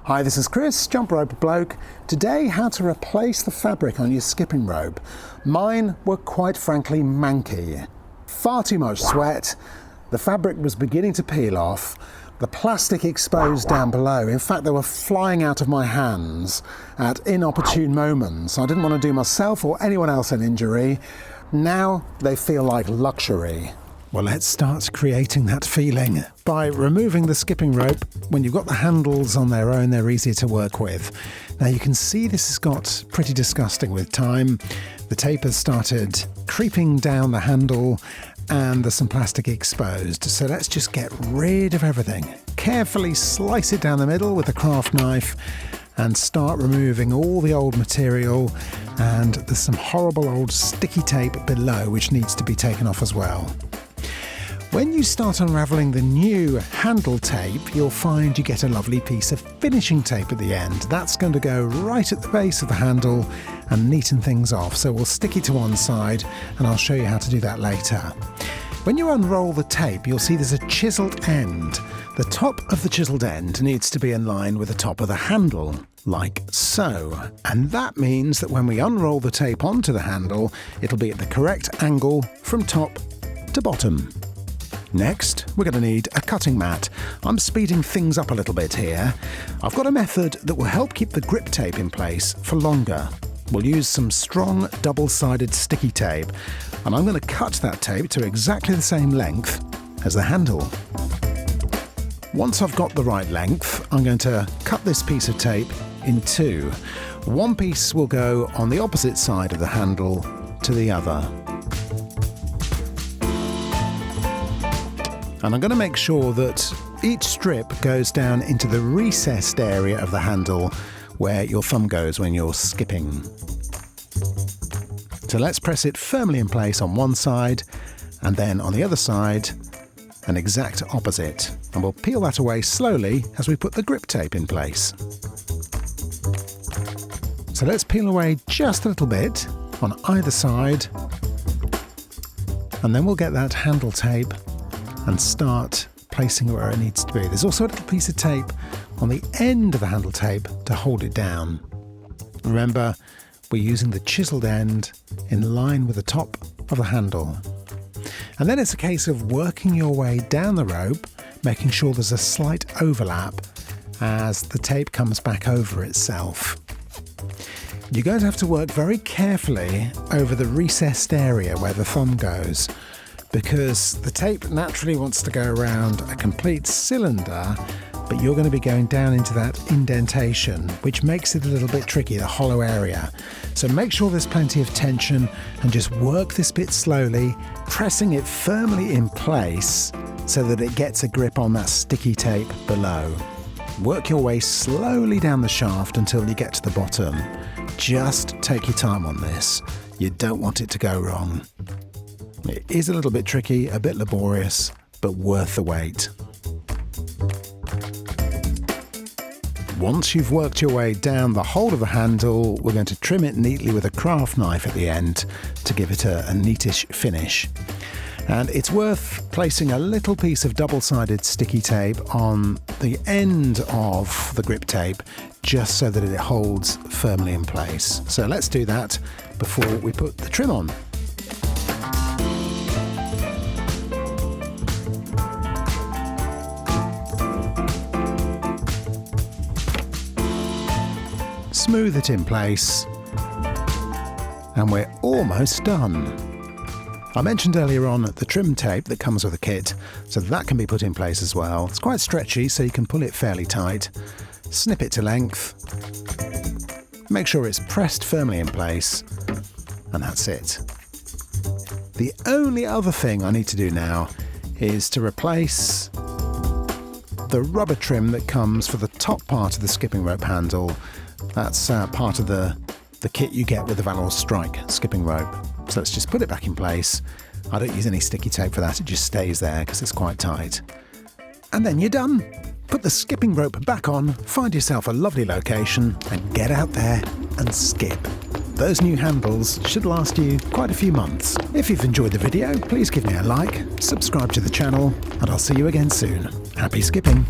Hi, this is Chris, Jump Rope Bloke. Today, how to replace the fabric on your skipping rope. Mine were quite frankly manky. Far too much sweat, the fabric was beginning to peel off, the plastic exposed down below. In fact, they were flying out of my hands at inopportune moments. I didn't want to do myself or anyone else an injury. Now they feel like luxury. Well, let's start creating that feeling by removing the skipping rope. When you've got the handles on their own, they're easier to work with. Now you can see this has got pretty disgusting with time. The tape has started creeping down the handle and there's some plastic exposed. So let's just get rid of everything. Carefully slice it down the middle with a craft knife and start removing all the old material. And there's some horrible old sticky tape below which needs to be taken off as well. When you start unravelling the new handle tape, you'll find you get a lovely piece of finishing tape at the end. That's going to go right at the base of the handle and neaten things off. So we'll stick it to one side and I'll show you how to do that later. When you unroll the tape, you'll see there's a chiselled end. The top of the chiselled end needs to be in line with the top of the handle, like so. And that means that when we unroll the tape onto the handle, it'll be at the correct angle from top to bottom. Next, we're going to need a cutting mat. I'm speeding things up a little bit here. I've got a method that will help keep the grip tape in place for longer. We'll use some strong double-sided sticky tape, and I'm going to cut that tape to exactly the same length as the handle. Once I've got the right length, I'm going to cut this piece of tape in two. One piece will go on the opposite side of the handle to the other. And I'm going to make sure that each strip goes down into the recessed area of the handle where your thumb goes when you're skipping. So let's press it firmly in place on one side and then on the other side an exact opposite. And we'll peel that away slowly as we put the grip tape in place. So let's peel away just a little bit on either side and then we'll get that handle tape and start placing it where it needs to be. There's also a little piece of tape on the end of the handle tape to hold it down. Remember, we're using the chiselled end in line with the top of the handle. And then it's a case of working your way down the rope, making sure there's a slight overlap as the tape comes back over itself. You're going to have to work very carefully over the recessed area where the thumb goes, because the tape naturally wants to go around a complete cylinder, but you're going to be going down into that indentation, which makes it a little bit tricky, the hollow area. So make sure there's plenty of tension and just work this bit slowly, pressing it firmly in place so that it gets a grip on that sticky tape below. Work your way slowly down the shaft until you get to the bottom. Just take your time on this. You don't want it to go wrong. It is a little bit tricky, a bit laborious, but worth the wait. Once you've worked your way down the whole of the handle, we're going to trim it neatly with a craft knife at the end to give it a neatish finish. And it's worth placing a little piece of double-sided sticky tape on the end of the grip tape just so that it holds firmly in place. So let's do that before we put the trim on. Smooth it in place, and we're almost done. I mentioned earlier on the trim tape that comes with the kit, so that can be put in place as well. It's quite stretchy, so you can pull it fairly tight. Snip it to length, make sure it's pressed firmly in place, and that's it. The only other thing I need to do now is to replace the rubber trim that comes for the top part of the skipping rope handle. That's part of the kit you get with the Valor Strike skipping rope. So let's just put it back in place. I don't use any sticky tape for that, it just stays there because it's quite tight. And then you're done. Put the skipping rope back on, find yourself a lovely location and get out there and skip. Those new handles should last you quite a few months. If you've enjoyed the video, please give me a like, subscribe to the channel, and I'll see you again soon. Happy skipping!